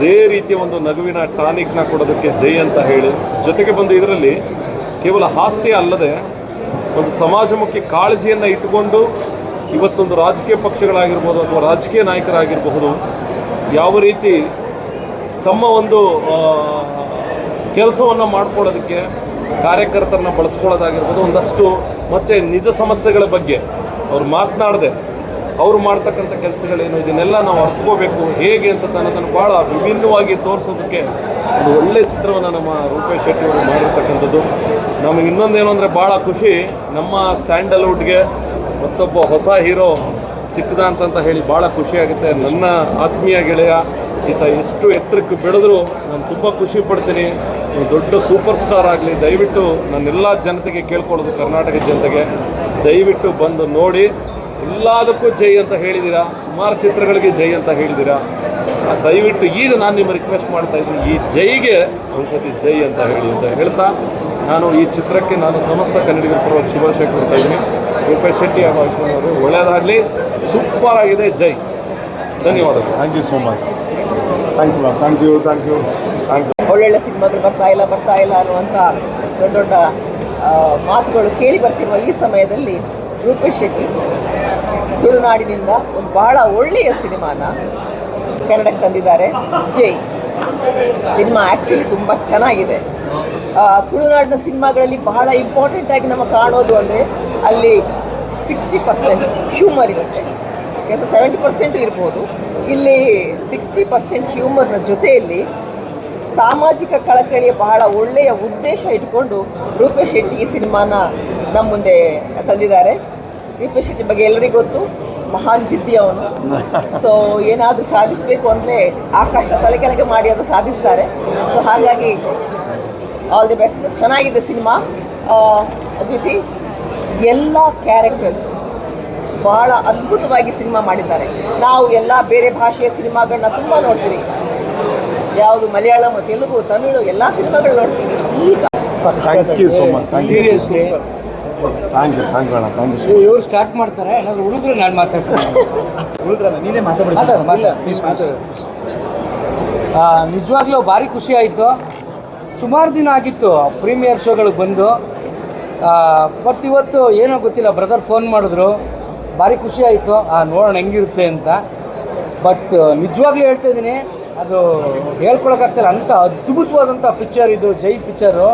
ಅದೇ ರೀತಿಯ ಒಂದು ನಗುವಿನ ಟಾನಿಕ್ನ ಕೊಡೋದಕ್ಕೆ ಜೈ ಅಂತ ಹೇಳಿ, ಜೊತೆಗೆ ಬಂದು ಇದರಲ್ಲಿ ಕೇವಲ ಹಾಸ್ಯ ಅಲ್ಲದೆ ಒಂದು ಸಮಾಜಮುಖಿ ಕಾಳಜಿಯನ್ನು ಇಟ್ಟುಕೊಂಡು ಇವತ್ತೊಂದು ರಾಜಕೀಯ ಪಕ್ಷಗಳಾಗಿರ್ಬೋದು ಅಥವಾ ರಾಜಕೀಯ ನಾಯಕರಾಗಿರಬಹುದು ಯಾವ ರೀತಿ ತಮ್ಮ ಒಂದು ಕೆಲಸವನ್ನು ಮಾಡ್ಕೊಳ್ಳೋದಕ್ಕೆ ಕಾರ್ಯಕರ್ತರನ್ನ ಬಳಸ್ಕೊಳ್ಳೋದಾಗಿರ್ಬೋದು, ಒಂದಷ್ಟು ಮತ್ತು ನಿಜ ಸಮಸ್ಯೆಗಳ ಬಗ್ಗೆ ಅವ್ರು ಮಾತನಾಡದೆ ಅವರು ಮಾಡ್ತಕ್ಕಂಥ ಕೆಲಸಗಳೇನು ಇದನ್ನೆಲ್ಲ ನಾವು ಅರ್ಥಕೋಬೇಕು ಹೇಗೆ ಅಂತ ತನ್ನದನ್ನು ಭಾಳ ವಿಭಿನ್ನವಾಗಿ ತೋರಿಸೋದಕ್ಕೆ ಒಂದು ಒಳ್ಳೆಯ ಚಿತ್ರವನ್ನು ನಮ್ಮ ರೂಪೇಶ್ ಶೆಟ್ಟಿ ಅವರು ಮಾಡಿರ್ತಕ್ಕಂಥದ್ದು. ನಮಗೆ ಇನ್ನೊಂದೇನು ಅಂದರೆ ಭಾಳ ಖುಷಿ, ನಮ್ಮ ಸ್ಯಾಂಡಲ್ವುಡ್ಗೆ ಮತ್ತೊಬ್ಬ ಹೊಸ ಹೀರೋ ಸಿಕ್ಕದ ಅಂತ ಹೇಳಿ ಭಾಳ ಖುಷಿಯಾಗುತ್ತೆ. ನನ್ನ ಆತ್ಮೀಯ ಗೆಳೆಯ ಈತ ಎಷ್ಟು ಎತ್ತರಕ್ಕೆ ಬೆಳೆದ್ರು ನಾನು ತುಂಬ ಖುಷಿ ಪಡ್ತೀನಿ. ದೊಡ್ಡ ಸೂಪರ್ ಸ್ಟಾರ್ ಆಗಲಿ, ದಯವಿಟ್ಟು ನನ್ನೆಲ್ಲ ಜನತೆಗೆ ಕೇಳ್ಕೊಳ್ಳೋದು, ಕರ್ನಾಟಕ ಜನತೆಗೆ ದಯವಿಟ್ಟು ಬಂದು ನೋಡಿ. ಎಲ್ಲದಕ್ಕೂ ಜೈ ಅಂತ ಹೇಳಿದ್ದೀರಾ, ಸುಮಾರು ಚಿತ್ರಗಳಿಗೆ ಜೈ ಅಂತ ಹೇಳಿದ್ದೀರಾ. ದಯವಿಟ್ಟು ಈಗ ನಾನು ನಿಮ್ಮ ರಿಕ್ವೆಸ್ಟ್ ಮಾಡ್ತಾ ಇದ್ದೀನಿ, ಈ ಜೈಗೆ ಒಂದ್ಸತಿ ಜೈ ಅಂತ ಹೇಳಿ ಅಂತ ಹೇಳ್ತಾ ನಾನು ಈ ಚಿತ್ರಕ್ಕೆ ನಾನು ಸಮಸ್ತ ಕನ್ನಡಿಗರ ಪರವಾಗಿ ಶುಭಾಶಯ ಕೊಡ್ತಾ ಇದ್ದೀನಿ. ರೂಪೇಶ್ ಶೆಟ್ಟಿ ಹಾಗೂ ಅಶ್ವಿನಿ ಅವರು ಒಳ್ಳೆಯದಾಗಲಿ, ಸೂಪರ್ ಆಗಿದೆ, ಜೈ. ಧನ್ಯವಾದಗಳು. Thank you so much. Thanks ಅಲ್ಲ. Thank you. ಒಳ್ಳೊಳ್ಳೆ ಸಿನಿಮಾಗಳು ಬರ್ತಾ ಇಲ್ಲ ಅನ್ನುವಂಥ ದೊಡ್ಡ ದೊಡ್ಡ ಮಾತುಗಳು ಕೇಳಿ ಬರ್ತಿರುವ ಈ ಸಮಯದಲ್ಲಿ ರೂಪೇಶ್ ಶೆಟ್ಟಿ ತುಳುನಾಡಿನಿಂದ ಒಂದು ಬಹಳ ಒಳ್ಳೆಯ ಸಿನಿಮಾನ ಕನ್ನಡಕ್ಕೆ ತಂದಿದ್ದಾರೆ, ಜೈ. ಸಿನಿಮಾ ಆ್ಯಕ್ಚುಲಿ ತುಂಬ ಚೆನ್ನಾಗಿದೆ. ತುಳುನಾಡಿನ ಸಿನಿಮಾಗಳಲ್ಲಿ ಬಹಳ ಇಂಪಾರ್ಟೆಂಟಾಗಿ ನಮಗೆ ಕಾಣೋದು ಅಂದರೆ ಅಲ್ಲಿ 60% ಹ್ಯೂಮರ್ ಇರುತ್ತೆ, ಕೆಲಸ 70% ಇರ್ಬೋದು. ಇಲ್ಲಿ 60% ಹ್ಯೂಮರ್ನ ಜೊತೆಯಲ್ಲಿ ಸಾಮಾಜಿಕ ಕಳಕಳಿಯ ಬಹಳ ಒಳ್ಳೆಯ ಉದ್ದೇಶ ಇಟ್ಕೊಂಡು ರೂಪೇಶ್ ಶೆಟ್ಟಿ ಈ ಸಿನಿಮಾನ ನಮ್ಮ ಮುಂದೆ ತಂದಿದ್ದಾರೆ. ರೂಪೇಶ್ ಶೆಟ್ಟಿ ಬಗ್ಗೆ ಎಲ್ಲರಿಗೂ ಗೊತ್ತು, ಮಹಾನ್ ಜಿದ್ದಿ ಅವನು. ಸೊ ಏನಾದರೂ ಸಾಧಿಸಬೇಕು ಅಂದರೆ ಆಕಾಶ ತಲೆ ಕೆಳಗೆ ಮಾಡಿ ಅದು ಸಾಧಿಸ್ತಾರೆ. ಸೊ ಹಾಗಾಗಿ ಆಲ್ ದಿ ಬೆಸ್ಟ್. ಚೆನ್ನಾಗಿದೆ ಸಿನಿಮಾ. ಅದ್ವಿತಿ ಎಲ್ಲ ಕ್ಯಾರೆಕ್ಟರ್ಸು ಭಾಳ ಅದ್ಭುತವಾಗಿ ಸಿನಿಮಾ ಮಾಡಿದ್ದಾರೆ. ನಾವು ಎಲ್ಲ ಬೇರೆ ಭಾಷೆಯ ಸಿನಿಮಾಗಳನ್ನ ತುಂಬ ನೋಡ್ತೀವಿ, ಯಾವುದು ಮಲಯಾಳಂ, ತೆಲುಗು, ತಮಿಳು ಎಲ್ಲ ಸಿನಿಮಾಗಳು ನೋಡ್ತೀವಿ. ಈಗ thank you so much. Seriously thank you ಅಣ್ಣ. Thank you. ಇವ್ರು ಸ್ಟಾರ್ಟ್ ಮಾಡ್ತಾರೆ, ಏನಾದ್ರು ಉಳಿದ್ರೆ ನಾನು ಮಾತಾಡ್ತೀನಿ. ನೀನೇ ನಿಜವಾಗ್ಲೂ ಭಾರಿ ಖುಷಿ ಆಯಿತು. ಸುಮಾರು ದಿನ ಆಗಿತ್ತು ಪ್ರೀಮಿಯರ್ ಶೋಗಳಿಗೆ ಬಂದು, ಬಟ್ ಇವತ್ತು ಏನೋ ಗೊತ್ತಿಲ್ಲ, ಬ್ರದರ್ ಫೋನ್ ಮಾಡಿದ್ರು, ಭಾರಿ ಖುಷಿ ಆಯಿತು. ನೋಡೋಣ ಹೆಂಗಿರುತ್ತೆ ಅಂತ. ಬಟ್ ನಿಜವಾಗ್ಲೂ ಹೇಳ್ತಾ ಇದ್ದೀನಿ, ಅದು ಹೇಳ್ಕೊಳಕ್ಕಾಗ್ತಿಲ್ಲ, ಅಂಥ ಅದ್ಭುತವಾದಂಥ ಪಿಕ್ಚರ್ ಇದು, ಜೈ ಪಿಕ್ಚರು.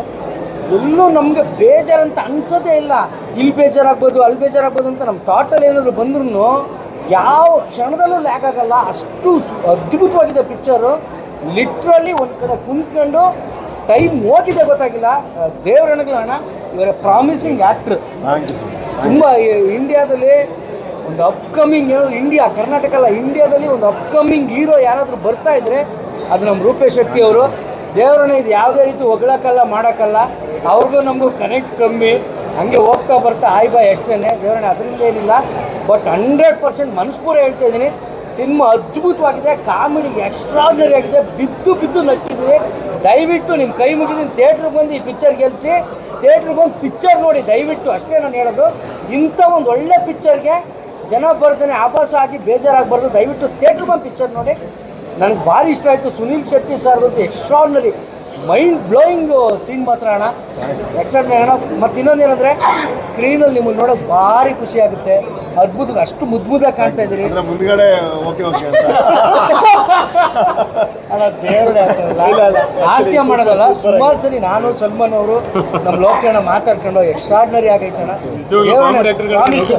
ಎಲ್ಲೂ ನಮಗೆ ಬೇಜಾರಂತ ಅನ್ಸೋದೇ ಇಲ್ಲ. ಇಲ್ಲಿ ಬೇಜಾರಾಗ್ಬೋದು, ಅಲ್ಲಿ ಬೇಜಾರಾಗ್ಬೋದು ಅಂತ ನಮ್ಮ ಥಾಟಲ್ಲಿ ಏನಾದರೂ ಬಂದ್ರೂ ಯಾವ ಕ್ಷಣದಲ್ಲೂ ಲ್ಯಾಕ್ ಆಗಲ್ಲ. ಅಷ್ಟು ಅದ್ಭುತವಾಗಿದೆ ಪಿಕ್ಚರು. ಲಿಟ್ರಲಿ ಒಂದು ಕಡೆ ಕುಂತ್ಕೊಂಡು ಟೈಮ್ ಹೋಗಿದೆ ಗೊತ್ತಾಗಿಲ್ಲ. ದೇವರಣಗಳಣ್ಣ, ಇವರ ಪ್ರಾಮಿಸಿಂಗ್ ಆ್ಯಕ್ಟ್ರ್. ತುಂಬ ಇಂಡಿಯಾದಲ್ಲಿ ಒಂದು ಅಪ್ಕಮಿಂಗ್ ಕರ್ನಾಟಕ ಅಲ್ಲ, ಇಂಡಿಯಾದಲ್ಲಿ ಒಂದು ಅಪ್ಕಮಿಂಗ್ ಹೀರೋ ಯಾರಾದರೂ ಬರ್ತಾ ಇದ್ರೆ ಅದು ನಮ್ಮ ರೂಪೇಶ್ ಶೆಟ್ಟಿ ಅವರು. ದೇವರನ್ನ ಇದು ಯಾವುದೇ ರೀತಿ ಹೊಗಳಕ್ಕಲ್ಲ, ಮಾಡೋಕ್ಕಲ್ಲ. ಅವ್ರಿಗೂ ನಮಗೂ ಕನೆಕ್ಟ್ ಕಮ್ಮಿ, ಹಂಗೆ ಹೋಗ್ತಾ ಬರ್ತಾ ಆಯ್ ಬಾಯ್ ಅಷ್ಟೇ. ದೇವರನ್ನ ಅದರಿಂದ ಏನಿಲ್ಲ. ಬಟ್ 100% ಮನಸ್ಪೂರ ಹೇಳ್ತಾ ಇದ್ದೀನಿ, ಸಿನಿಮಾ ಅದ್ಭುತವಾಗಿದೆ. ಕಾಮಿಡಿಗೆ ಎಕ್ಸ್ಟ್ರಾರ್ಡಿನರಿ ಆಗಿದೆ. ಬಿದ್ದು ನಕ್ಕಿದ್ವಿ. ದಯವಿಟ್ಟು ನಿಮ್ಮ ಕೈ ಮುಗಿದೀನಿ, ಥಿಯೇಟ್ರಿಗೆ ಬಂದು ಈ ಪಿಕ್ಚರ್ ಗೆಲ್ಲಿಸಿ, ಥಿಯೇಟ್ರಿಗೆ ಬಂದು ಪಿಕ್ಚರ್ ನೋಡಿ ದಯವಿಟ್ಟು, ಅಷ್ಟೇ ನಾನು ಹೇಳೋದು. ಇಂಥ ಒಂದು ಒಳ್ಳೆ ಪಿಕ್ಚರ್ಗೆ ಜನ ಬರ್ತಾನೆ ಆಭಾಸ ಆಗಿ ಬೇಜಾರಾಗಬಾರ್ದು. ದಯವಿಟ್ಟು ಥಿಯೇಟ್ರಿಗೆ ಬಂದು ಪಿಕ್ಚರ್ ನೋಡಿ. ನನಗೆ ಭಾರಿ ಇಷ್ಟ ಆಯಿತು. ಸುನೀಲ್ ಶೆಟ್ಟಿ ಸರ್ದಂತೂ ಎಕ್ಸ್ಟ್ರಾರ್ಡಿನರಿ, ಮೈಂಡ್ ಬ್ಲೋಯಿಂಗ್ ಸೀನ್ ಮಾತ್ರ ಅಣ್ಣ, ಎಕ್ಸ್ಟ್ರಾರ್ಡಿನರಿ ಅಣ್ಣ. ಮತ್ತು ಇನ್ನೊಂದೇನೆಂದರೆ ಸ್ಕ್ರೀನಲ್ಲಿ ನಿಮ್ಮನ್ನು ನೋಡೋಕೆ ಭಾರಿ ಖುಷಿ ಆಗುತ್ತೆ. ಅದ್ಭುತ, ಅಷ್ಟು ಮುದ್ದಾಗಿ ಕಾಣ್ತಾ ಇದ್ದೀರಿ. ಮುಂದ್ಗಡೆ ಓಕೆ ಅಣ್ಣ, ದೇವರೇ ಹಾಸ್ಯ ಮಾಡೋದಲ್ಲ. ಸುಮಾರು ಸರಿ ನಾನು ಸಲ್ಮಾನ್ ಅವರು ನಮ್ಮ ಲೋಕಣ್ಣ ಮಾತಾಡ್ಕೊಂಡು ಎಕ್ಸ್ಟ್ರಾರ್ಡಿನರಿ ಆಗೈತೆ ಅಣ್ಣ.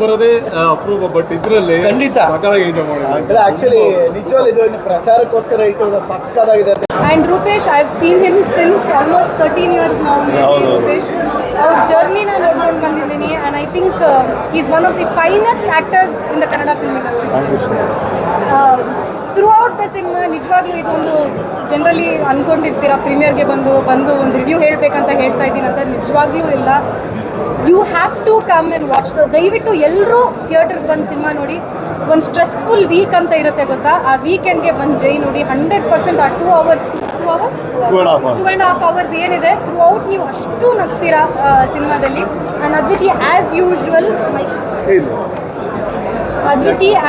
ಬರೋದೇ ಅಪ್ರೂವ್, ಬಟ್ ಇದರಲ್ಲಿ ಖಂಡಿತ ಆಕ್ಚುಲಿ ನಿಜವಾಗ್ಲೂ ಇದು ಪ್ರಚಾರಕ್ಕೋಸ್ಕರ ಇದು ಸಕ್ಕದಾಗಿದೆ. And Rupesh, I've seen him since almost 13 years now. Rupesh, our journey na nodkondu bandidini, and I think he's one of the finest actors in the Kannada film industry. Thank you so much. Throughout the cinema, ನಿಜವಾಗ್ಲೂ ಇದೊಂದು generally ಅನ್ಕೊಂಡಿರ್ತೀರಾ ಪ್ರೀಮಿಯರ್ಗೆ ಬಂದು ಒಂದು review ಹೇಳಬೇಕಂತ ಹೇಳ್ತಾ ಇದ್ದೀನಿ ಅಂತ. ನಿಜವಾಗ್ಲೂ ಇಲ್ಲ. You have to come and watch. ದಯವಿಟ್ಟು ಎಲ್ಲರೂ ಥಿಯೇಟರ್ಗೆ ಬಂದು ಸಿನಿಮಾ ನೋಡಿ. ಒಂದು ಸ್ಟ್ರೆಸ್ಫುಲ್ ವೀಕ್ ಅಂತ ಇರುತ್ತೆ ಗೊತ್ತಾ, ಆ ವೀಕೆಂಡ್ಗೆ ಬಂದು ಜೈ ನೋಡಿ. 100% ಆ 2 hours 2.5 hours ಏನಿದೆ ಥ್ರೂ ಔಟ್ ನೀವು ಅಷ್ಟು ನಗ್ತೀರಾ ಸಿನಿಮಾದಲ್ಲಿ. And Adviti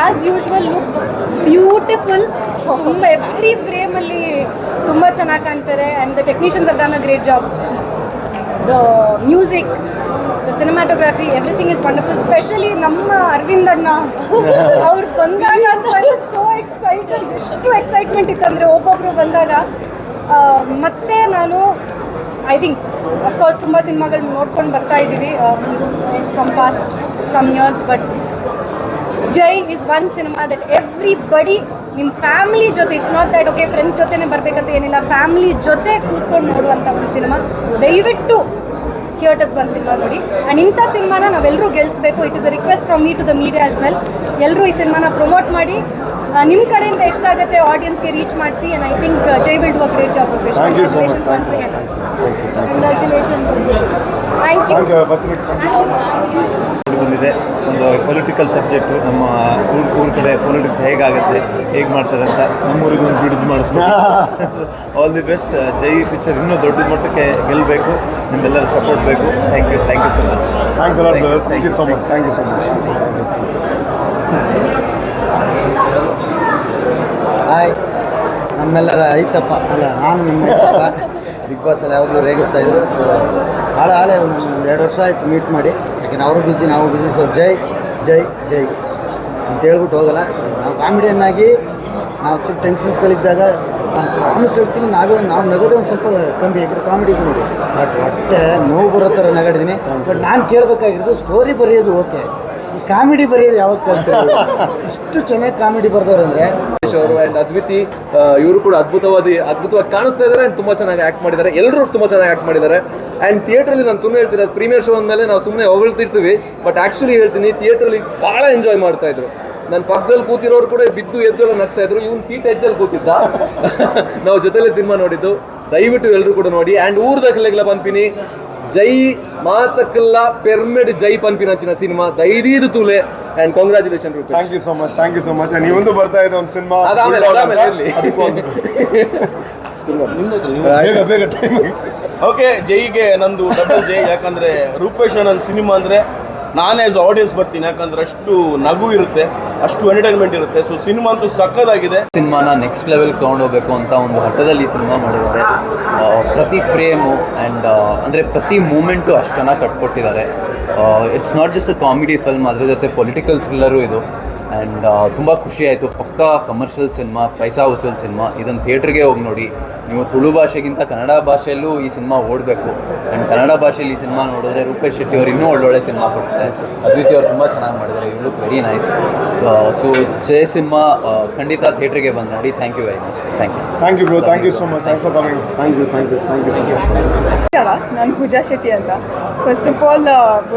as usual looks beautiful. ತುಂಬ ಎವ್ರಿ ಫ್ರೇಮಲ್ಲಿ ಚೆನ್ನಾಗಿ ಕಾಣ್ತಾರೆ and the technicians have done a great job. The music, the cinematography, everything is wonderful. Specially ನಮ್ಮ ಅರವಿಂದ್ ಅಣ್ಣ ಅವ್ರು ಬಂದಾಗ ಸೋ ಎಕ್ಸೈಟೆಡ್, ಎಷ್ಟು ಎಕ್ಸೈಟ್ಮೆಂಟ್ ಇತ್ತಂದರೆ ಒಬ್ಬೊಬ್ಬರು ಬಂದಾಗ. ಮತ್ತು ನಾನು ಐ ಥಿಂಕ್ ಅಫ್ಕೋರ್ಸ್ ತುಂಬ ಸಿನಿಮಾಗಳು ನೋಡ್ಕೊಂಡು ಬರ್ತಾ ಇದ್ದೀವಿ from past some years, but Jai is one cinema that everybody ನಿಮ್ಮ ಫ್ಯಾಮಿಲಿ ಜೊತೆ, it's not that okay friends ಜೊತೆನೇ ಬರಬೇಕಂತ ಏನಿಲ್ಲ, ಫ್ಯಾಮಿಲಿ ಜೊತೆ ಕೂತ್ಕೊಂಡು ನೋಡುವಂಥ ಒಂದು ಸಿನಿಮಾ. ದಯವಿಟ್ಟು ಥಿಯೇಟರ್ಸ್ ಬಂದು ಸಿನಿಮಾ ನೋಡಿ. ಆ್ಯಂಡ್ ಇಂಥ ಸಿನಿಮಾನ ನಾವೆಲ್ಲರೂ ಗೆಲ್ಲಿಸಬೇಕು. It is a request from me to the media as well. ಎಲ್ಲರೂ ಈ ಸಿನಿಮಾನ ಪ್ರಮೋಟ್ ಮಾಡಿ, ನಿಮ್ಮ ಕಡೆಯಿಂದ ಎಷ್ಟಾಗುತ್ತೆ ಆಡಿಯನ್ಸ್ಗೆ ರೀಚ್ ಮಾಡಿಸಿ. And I think Jai will do a great job. Congratulations once again. Congratulations. Thank you. ಬಂದಿದೆ ಒಂದು ಪೊಲಿಟಿಕಲ್ ಸಬ್ಜೆಕ್ಟು. ನಮ್ಮ ಊರ ಕಡೆ ಪೊಲಿಟಿಕ್ಸ್ ಹೇಗಾಗುತ್ತೆ, ಹೇಗೆ ಮಾಡ್ತಾರೆ ಅಂತ ನಮ್ಮೂರಿಗೆ ಒಂದು ಬ್ರಿಡ್ಜ್ ಮಾಡಿಸ್ಬೇಕು. All the best. Jai picture ಇನ್ನೂ ದೊಡ್ಡ ಮಟ್ಟಕ್ಕೆ ಗೆಲ್ಲಬೇಕು, ನಿಮ್ಮೆಲ್ಲರ ಸಪೋರ್ಟ್ ಬೇಕು. Thank you so much. Thanks a lot brother. Thank you so much. Hi, ನಮ್ಮೆಲ್ಲರ ಐತಪ್ಪ ಅಲ್ಲ, ನಾನು ನಿಮ್ಮ ಐತಪ್ಪ. ಬಿಗ್ ಬಾಸಲ್ಲಿ ಯಾವಾಗಲೂ ರೇಗಿಸ್ತಾ ಇದ್ರು. ಸೊ ಭಾಳ ಒಂದು 2 ವರ್ಷ ಆಯಿತು ಮೀಟ್ ಮಾಡಿ. ಯಾಕೆಂದ್ರೆ ಅವರು ಬಿಸಿ, ನಾವು ಬಿಸಿ. ಸೊ ಜೈ ಜೈ ಜೈ ಅಂತ ಹೇಳ್ಬಿಟ್ಟು ಹೋಗಲ್ಲ. ನಾವು ಕಾಮಿಡಿಯನ್ನಾಗಿ ನಾವು ಸ್ವಲ್ಪ ಟೆನ್ಷನ್ಸ್ಗಳಿದ್ದಾಗ ಪ್ರಾಮಿಸ್ ಹೇಳ್ತೀನಿ, ನಾವು ನಗೋದೇ ಒಂದು ಸ್ವಲ್ಪ ಕಮ್ಮಿ. ಯಾಕಂದರೆ ಕಾಮಿಡಿ ನೋಡಿ, ಬಟ್ ಹೊಟ್ಟೆ ನೋವು ಬರೋ ಥರ ನಗಾಡಿದ್ದೀನಿ. ಬಟ್ ನಾನು ಕೇಳಬೇಕಾಗಿರೋದು ಸ್ಟೋರಿ ಬರೆಯೋದು ಓಕೆ, ಈ ಕಾಮಿಡಿ ಬರೆಯೋದು ಯಾವಾಗ ಕಲ್ತಿರೋದು? ಇಷ್ಟು ಚೆನ್ನಾಗಿ ಕಾಮಿಡಿ ಬರ್ದವ್ರು ಅಂದರೆ ಅವರು ಆ್ಯಂಡ್ ಅದ್ವಿತಿ, ಇವರು ಕೂಡ ಅದ್ಭುತವಾಗಿ ಕಾಣಿಸ್ತಾ ಇದ್ದಾರೆ ಆ್ಯಂಡ್ ತುಂಬ ಚೆನ್ನಾಗಿ ಆ್ಯಕ್ಟ್ ಮಾಡಿದ್ದಾರೆ. ಎಲ್ಲರೂ ತುಂಬ ಚೆನ್ನಾಗಿ ಆ್ಯಕ್ಟ್ ಮಾಡಿದ್ದಾರೆ. ಆ್ಯಂಡ್ ಥಿಯೇಟ್ರಲ್ಲಿ ನಾನು ಸುಮ್ಮನೆ ಹೇಳ್ತೀನಿ, ಅದು ಪ್ರೀಮಿಯರ್ ಶೋ ಅಂದಮೇಲೆ ನಾವು ಸುಮ್ಮನೆ ಹೊಗಳ್ತಿರ್ತೀವಿ, ಬಟ್ ಆ್ಯಕ್ಚುಲಿ ಹೇಳ್ತೀನಿ ಥಿಯೇಟ್ರಲ್ಲಿ ಭಾಳ ಎಂಜಾಯ್ ಮಾಡ್ತಾ ಇದ್ರು. ನನ್ನ ಪಕ್ಕದಲ್ಲಿ ಕೂತಿರೋರು ಕೂಡ ಬಿದ್ದು ಎದ್ದು ಎಲ್ಲ ನಗ್ತಾ ಇದ್ರು. ಇವ್ನು ಸೀಟ್ ಎಜ್ಜಲ್ಲಿ ಕೂತಿದ್ದ. ನಾವು ಜೊತೆಲೇ ಸಿನಿಮಾ ನೋಡಿದ್ದು. ದಯವಿಟ್ಟು ಎಲ್ಲರೂ ಕೂಡ ನೋಡಿ. ಆ್ಯಂಡ್ ಊರ್ದಕ್ಲೆಗ್ಲ ಪನ್ಪಿನಿ ಜೈ ಮಾತಕ್ಕಲ್ಲ ಪೆರ್ಮೆಡ್ ಜೈ ಪನ್ಪಿನಂಚಿನ ಸಿನಿಮಾ ದೈದೀದು ತೂಲೆ. And congratulation Rupesh. Thank you so much. ನೀವೊಂದು ಬರ್ತಾ ಇದೆ ಒಂದು ಸಿನಿಮಾ, ಅದಾದ್ಮೇಲೆ ಇರಲಿ. ಬೇಗ ಟೈಮ್. ಓಕೆ, ಜೈಗೆ ನಂದು ಡಬಲ್ ಜೈ. ಯಾಕಂದರೆ ರೂಪೇಶ್ ನನ್ನ ಸಿನಿಮಾ ಅಂದರೆ ನಾನೇ ಆಸ್ ಆಡಿಯನ್ಸ್ ಬರ್ತೀನಿ. ಯಾಕಂದರೆ ಅಷ್ಟು ನಗು ಇರುತ್ತೆ, ಅಷ್ಟು ಎಂಟರ್ಟೈನ್ಮೆಂಟ್ ಇರುತ್ತೆ. ಸೊ ಸಿನಿಮಾ ಅಂತೂ ಸಕ್ಕತ್ತಾಗಿದೆ. ಸಿನಿಮಾನ ನೆಕ್ಸ್ಟ್ ಲೆವೆಲ್ ತೊಗೊಂಡೋಗ್ಬೇಕು ಅಂತ ಒಂದು ಹಠದಲ್ಲಿ ಈ ಸಿನಿಮಾ ಮಾಡಿದ್ದಾರೆ. ಪ್ರತಿ ಫ್ರೇಮು ಆ್ಯಂಡ್ ಅಂದರೆ ಪ್ರತಿ ಮೂಮೆಂಟು ಅಷ್ಟು ಚೆನ್ನಾಗಿ ಕಟ್ಕೊಟ್ಟಿದ್ದಾರೆ. It's not just a comedy film, ಅದ್ರ ಜೊತೆ ಪೊಲಿಟಿಕಲ್ ಥ್ರಿಲ್ಲರು ಇದು. ಆ್ಯಂಡ್ ತುಂಬ ಖುಷಿ ಆಯಿತು. ಪಕ್ಕಾ ಕಮರ್ಷಿಯಲ್ ಸಿನಿಮಾ, ಪೈಸಾ ವಸೂಲ್ ಸಿನಿಮಾ. ಇದನ್ನು ಥಿಯೇಟ್ರಿಗೆ ಹೋಗಿ ನೋಡಿ. ನೀವು ತುಳು ಭಾಷೆಗಿಂತ ಕನ್ನಡ ಭಾಷೆಯಲ್ಲೂ ಈ ಸಿನಿಮಾ ಓಡಬೇಕು. ಆ್ಯಂಡ್ ಕನ್ನಡ ಭಾಷೆಯಲ್ಲಿ ಈ ಸಿನಿಮಾ ನೋಡಿದ್ರೆ ರೂಪೇಶ್ ಶೆಟ್ಟಿ ಅವರು ಇನ್ನೂ ಒಳ್ಳೊಳ್ಳೆ ಸಿನಿಮಾ ಕೊಡ್ತಾರೆ. ಅದ್ವಿತಿ ಅವರು ತುಂಬ ಚೆನ್ನಾಗಿ ಮಾಡಿದ್ದಾರೆ. You look very nice. So Jai cinema ಖಂಡಿತ ಥಿಯೇಟ್ರಿಗೆ ಬಂದು ನೋಡಿ. Thank you very much. Thank you bro. Thank you so much. Thanks for coming. Thank you so much. ನಾನು ಪೂಜಾ ಶೆಟ್ಟಿ ಅಂತ. ಫಸ್ಟ್ ಆಫ್ ಆಲ್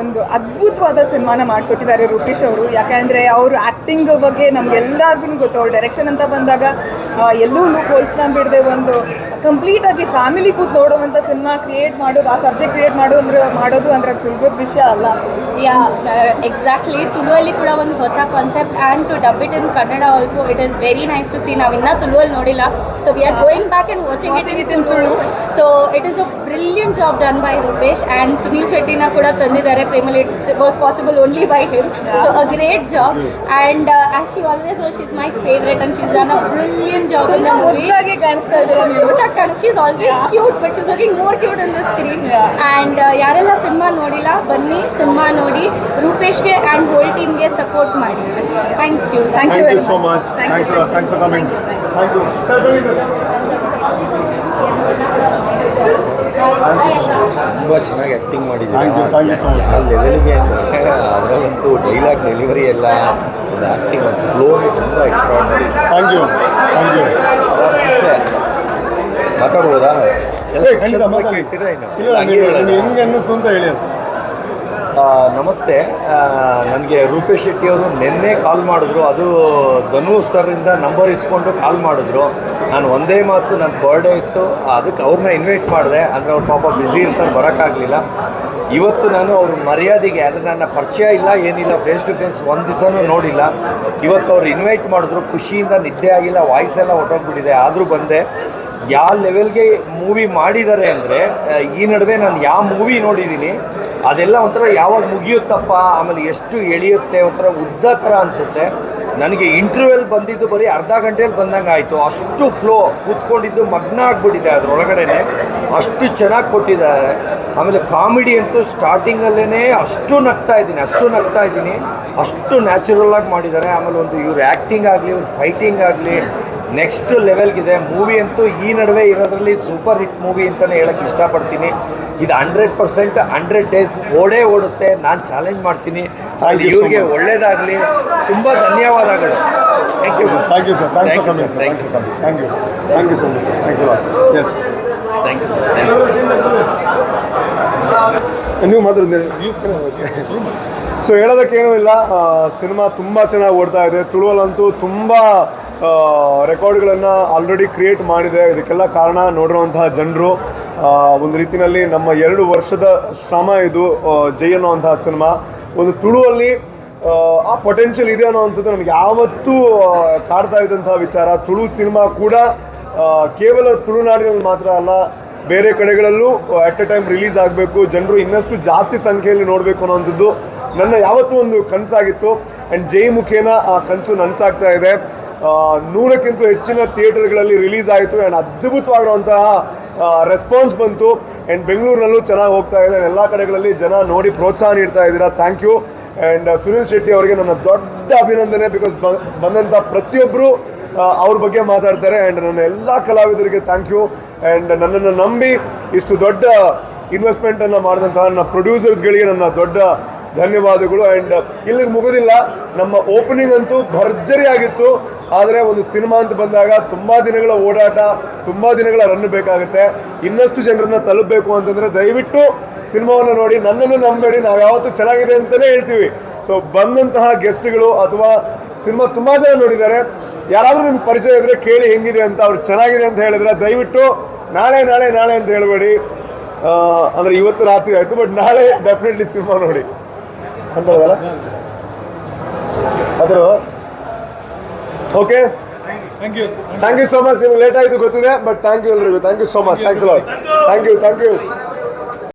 ಒಂದು ಅದ್ಭುತವಾದ ಸಿನಿಮಾನ ಮಾಡಿಕೊಟ್ಟಿದ್ದಾರೆ ರೂಪೇಶ್ ಅವರು. ಯಾಕಂದರೆ ಅವರು ಆ್ಯಕ್ಟಿಂಗ್ ಬಗ್ಗೆ ನಮಗೆಲ್ಲರಿಗೂ ಗೊತ್ತು. ಅವ್ರ ಡೈರೆಕ್ಷನ್ ಅಂತ ಬಂದಾಗ ಎಲ್ಲೂ ಹೋಲ್ಸ್ನ ಬಿಡದೆ ಒಂದು ಕಂಪ್ಲೀಟಾಗಿ ಫ್ಯಾಮಿಲಿ ಕೂತ್ ನೋಡುವಂಥ ಸಿನಿಮಾ ಕ್ರಿಯೇಟ್ ಮಾಡೋದು, ಆ ಸಬ್ಜೆಕ್ಟ್ ಕ್ರಿಯೇಟ್ ಮಾಡೋದು ಅಂದರೆ ಅದು ಸುಲಭದ ವಿಷಯ ಅಲ್ಲ. ಎಕ್ಸಾಕ್ಟ್ಲಿ. ತುಳುವಲ್ಲಿ ಕೂಡ ಒಂದು ಹೊಸ concept and to dub it in Kannada also. It is very nice to see. ನಾವು ಇನ್ನೂ ತುಳುವಲ್ಲಿ ನೋಡಿಲ್ಲ. So we are going back and watching it in Tulu. So it is a brilliant job done by Rupesh. And Sunil ಶೆಟ್ಟಿನ ಕೂಡ ತಂದಿದ್ದಾರೆ ಫೇಮಲ್ಲಿ. It was possible only by him. So a great job. And as she always she is my favourite and she is done a brilliant job. ಮುದ್ದಾಗಿ ಕಾಣಿಸ್ತಾ ಇದ್ದಾರೆ. She is always cute, but she's looking more cute on the screen. And ಯಾರೆಲ್ಲ cinema ನೋಡಿಲ್ಲ ಬನ್ನಿ cinema ನೋಡಿ. ರೂಪೇಶ್ಗೆ and whole ಟೀಮ್ಗೆ support ಮಾಡಿ. Thank you. Thank you so much. Thanks for coming. Thank you. ತುಂಬ ಚೆನ್ನಾಗಿ ಆ್ಯಕ್ಟಿಂಗ್ ಮಾಡಿದ್ದೀವಿ. Thank you so much. ಆ ಲೆವೆಲ್ಗೆ ಅಂದರೆ ಅದರಲ್ಲಂತೂ ಡೈಲಾಗ್ ಡೆಲಿವರಿ ಎಲ್ಲ ಒಂದು ಆ್ಯಕ್ಟಿಂಗ್ ಒಂದು ಫ್ಲೋ ತುಂಬ ಎಕ್ಸ್ಟ್ರಾರ್ಡಿನರಿ. Thank you. ಮಾತಾಡ್ಬೋದಾ? ಖಂಡಿತ ಮಾತಾಡಿ. ಹೆಂಗೆ ಅನ್ನಿಸ್ತು ಅಂತ ಹೇಳಿ ಅಷ್ಟೇ. ನಮಸ್ತೆ. ನನಗೆ ರೂಪೇಶ್ ಶೆಟ್ಟಿ ಅವರು ನಿನ್ನೆ ಕಾಲ್ ಮಾಡಿದ್ರು. ಅದು ಧನು ಸರಿಂದ ನಂಬರ್ ಇಸ್ಕೊಂಡು ಕಾಲ್ ಮಾಡಿದ್ರು. ನಾನು ಒಂದೇ ಮಾತು, ನನ್ನ ಬರ್ಡೇ ಇತ್ತು, ಅದಕ್ಕೆ ಅವ್ರನ್ನ ಇನ್ವೈಟ್ ಮಾಡಿದೆ. ಅಂದರೆ ಅವ್ರು ಪಾಪ ಬ್ಯುಸಿ ಇರ್ತಾರೆ, ಬರೋಕ್ಕಾಗಲಿಲ್ಲ. ಇವತ್ತು ನಾನು ಅವ್ರ ಮರ್ಯಾದೆಗೆ, ಅಂದರೆ ನನ್ನ ಪರಿಚಯ ಇಲ್ಲ ಏನಿಲ್ಲ, ಫೇಸ್ ಟು ಫೇಸ್ ಒಂದು ದಿವಸನೂ ನೋಡಿಲ್ಲ. ಇವತ್ತು ಅವ್ರು ಇನ್ವೈಟ್ ಮಾಡಿದ್ರು. ಖುಷಿಯಿಂದ ನಿದ್ದೆ ಆಗಿಲ್ಲ, ವಾಯ್ಸ್ ಎಲ್ಲ ಹೊರಟೋಗ್ಬಿಟ್ಟಿದೆ. ಆದರೂ ಬಂದೆ. ಯಾವ ಲೆವೆಲ್ಗೆ ಮೂವಿ ಮಾಡಿದ್ದಾರೆ ಅಂದರೆ, ಈ ನಡುವೆ ನಾನು ಯಾವ ಮೂವಿ ನೋಡಿದ್ದೀನಿ ಅದೆಲ್ಲ ಒಂಥರ ಯಾವಾಗ ಮುಗಿಯುತ್ತಪ್ಪ, ಆಮೇಲೆ ಎಷ್ಟು ಎಳೆಯುತ್ತೆ, ಒಂಥರ ಉದ್ದ ಥರ ಅನಿಸುತ್ತೆ. ನನಗೆ ಇಂಟರ್ವ್ಯೂಲ್ ಬಂದಿದ್ದು ಬರೀ ಅರ್ಧ ಗಂಟೆಯಲ್ಲಿ ಬಂದಂಗೆ ಆಯಿತು. ಅಷ್ಟು ಫ್ಲೋ ಕೂತ್ಕೊಂಡಿದ್ದು ಮಗ್ನ ಆಗಿಬಿಟ್ಟಿದೆ ಅದರೊಳಗಡೆನೆ, ಅಷ್ಟು ಚೆನ್ನಾಗಿ ಕೊಟ್ಟಿದ್ದಾರೆ. ಆಮೇಲೆ ಕಾಮಿಡಿ ಅಂತೂ ಸ್ಟಾರ್ಟಿಂಗಲ್ಲೇ ಅಷ್ಟು ನಗ್ತಾ ಇದ್ದೀನಿ, ಅಷ್ಟು ನ್ಯಾಚುರಲಾಗಿ ಮಾಡಿದ್ದಾರೆ. ಆಮೇಲೆ ಒಂದು ಇವ್ರ ಆ್ಯಕ್ಟಿಂಗ್ ಆಗಲಿ, ಇವ್ರ ಫೈಟಿಂಗ್ ಆಗಲಿ ನೆಕ್ಸ್ಟ್ ಲೆವೆಲ್ಗಿದೆ. ಮೂವಿ ಅಂತೂ ಈ ನಡುವೆ ಇರೋದ್ರಲ್ಲಿ ಸೂಪರ್ ಹಿಟ್ ಮೂವಿ ಅಂತಲೇ ಹೇಳೋಕ್ಕೆ ಇಷ್ಟಪಡ್ತೀನಿ. ಇದು 100% 100 days ಓಡುತ್ತೆ. ನಾನು ಚಾಲೆಂಜ್ ಮಾಡ್ತೀನಿ. ಇವ್ರಿಗೆ ಒಳ್ಳೇದಾಗಲಿ. ತುಂಬ ಧನ್ಯವಾದಗಳು. Thank you sir. Thank you so much. Thank you so much sir. Thanks a lot. Yes thanks. ನೀವು ಮಾತ್ರ ಸೊ ಹೇಳೋದಕ್ಕೇನೂ ಇಲ್ಲ. ಸಿನಿಮಾ ತುಂಬ ಚೆನ್ನಾಗಿ ಓಡ್ತಾ ಇದೆ. ತುಳುವಲ್ಲಂತೂ ತುಂಬ ರೆಕಾರ್ಡ್ಗಳನ್ನು ಆಲ್ರೆಡಿ ಕ್ರಿಯೇಟ್ ಮಾಡಿದೆ. ಇದಕ್ಕೆಲ್ಲ ಕಾರಣ ನೋಡಿರುವಂತಹ ಜನರು. ಒಂದು ರೀತಿಯಲ್ಲಿ ನಮ್ಮ 2 ವರ್ಷದ ಶ್ರಮ ಇದು. ಜೈ ಅನ್ನೋವಂತಹ ಸಿನಿಮಾ ಒಂದು ತುಳುವಲ್ಲಿ ಆ ಪೊಟೆನ್ಷಿಯಲ್ ಇದೆ ಅನ್ನೋವಂಥದ್ದು ನನಗೆ ಯಾವತ್ತೂ ಕಾಡ್ತಾ ಇದ್ದಂತಹ ವಿಚಾರ. ತುಳು ಸಿನಿಮಾ ಕೂಡ ಕೇವಲ ತುಳುನಾಡಿನಲ್ಲಿ ಮಾತ್ರ ಅಲ್ಲ, ಬೇರೆ ಕಡೆಗಳಲ್ಲೂ ಅಟ್ ಎ ಟೈಮ್ ರಿಲೀಸ್ ಆಗಬೇಕು, ಜನರು ಇನ್ನಷ್ಟು ಜಾಸ್ತಿ ಸಂಖ್ಯೆಯಲ್ಲಿ ನೋಡಬೇಕು ಅನ್ನೋವಂಥದ್ದು ನನ್ನ ಯಾವತ್ತೂ ಒಂದು ಕನಸಾಗಿತ್ತು. ಆ್ಯಂಡ್ ಜೈ ಮುಖೇನ ಆ ಕನಸು ನನಸಾಗ್ತಾ ಇದೆ. 100ಕ್ಕಿಂತ ಹೆಚ್ಚಿನ ಥಿಯೇಟರ್ಗಳಲ್ಲಿ ರಿಲೀಸ್ ಆಯಿತು ಆ್ಯಂಡ್ ಅದ್ಭುತವಾಗಿರುವಂತಹ ರೆಸ್ಪಾನ್ಸ್ ಬಂತು. ಆ್ಯಂಡ್ ಬೆಂಗಳೂರಿನಲ್ಲೂ ಚೆನ್ನಾಗಿ ಹೋಗ್ತಾ ಇದೆ. ಎಲ್ಲ ಕಡೆಗಳಲ್ಲಿ ಜನ ನೋಡಿ ಪ್ರೋತ್ಸಾಹ ನೀಡ್ತಾ ಇದ್ದೀರಾ. Thank you. And Sunil Shetty ಅವರಿಗೆ ನನ್ನ ದೊಡ್ಡ ಅಭಿನಂದನೆ. ಬಿಕಾಸ್ ಬಂದಂಥ ಪ್ರತಿಯೊಬ್ಬರು ಅವ್ರ ಬಗ್ಗೆ ಮಾತಾಡ್ತಾರೆ. ಆ್ಯಂಡ್ ನನ್ನ ಎಲ್ಲ ಕಲಾವಿದರಿಗೆ ಥ್ಯಾಂಕ್ ಯು. ಆ್ಯಂಡ್ ನನ್ನನ್ನು ನಂಬಿ ಇಷ್ಟು ದೊಡ್ಡ ಇನ್ವೆಸ್ಟ್ಮೆಂಟನ್ನು ಮಾಡಿದಂತಹ ನನ್ನ ಪ್ರೊಡ್ಯೂಸರ್ಸ್ಗಳಿಗೆ ನನ್ನ ದೊಡ್ಡ ಧನ್ಯವಾದಗಳು. ಆ್ಯಂಡ್ ಇಲ್ಲಿಗೆ ಮುಗೋದಿಲ್ಲ. ನಮ್ಮ ಓಪನಿಂಗ್ ಅಂತೂ ಭರ್ಜರಿ ಆಗಿತ್ತು. ಆದರೆ ಒಂದು ಸಿನಿಮಾ ಅಂತ ಬಂದಾಗ ತುಂಬ ದಿನಗಳ ಓಡಾಟ, ತುಂಬ ದಿನಗಳ ರನ್ ಬೇಕಾಗುತ್ತೆ. ಇನ್ನಷ್ಟು ಜನರನ್ನ ತಲುಪಬೇಕು ಅಂತಂದರೆ ದಯವಿಟ್ಟು ಸಿನಿಮಾವನ್ನು ನೋಡಿ, ನನ್ನನ್ನು ನಂಬೇಡಿ. ನಾವು ಯಾವತ್ತೂ ಚೆನ್ನಾಗಿದೆ ಅಂತಲೇ ಹೇಳ್ತೀವಿ. ಸೊ ಬಂದಂತಹ ಗೆಸ್ಟ್ಗಳು ಅಥವಾ ಸಿನಿಮಾ ತುಂಬ ಜನ ನೋಡಿದ್ದಾರೆ. ಯಾರಾದರೂ ನಿಮ್ಗೆ ಪರಿಚಯ ಇದ್ದರೆ ಕೇಳಿ ಹೆಂಗಿದೆ ಅಂತ. ಅವ್ರು ಚೆನ್ನಾಗಿದೆ ಅಂತ ಹೇಳಿದ್ರೆ ದಯವಿಟ್ಟು ನಾಳೆ ಅಂತ ಹೇಳಬೇಡಿ. ಅಂದರೆ ಇವತ್ತು ರಾತ್ರಿ ಆಯಿತು, ಬಟ್ ನಾಳೆ ಡೆಫಿನೆಟ್ಲಿ ಸಿನಿಮಾ ನೋಡಿ ಅಂತದಲ್ಲ ಅದ್ರ. Okay, thank you so much. ನಿಮ್ಗೆ ಲೇಟ್ ಆಯಿತು ಗೊತ್ತಿದೆ, ಬಟ್ ಥ್ಯಾಂಕ್ ಯು ಎಲ್ರಿಗೂ. Thank you so much. Thanks a lot. Thank you.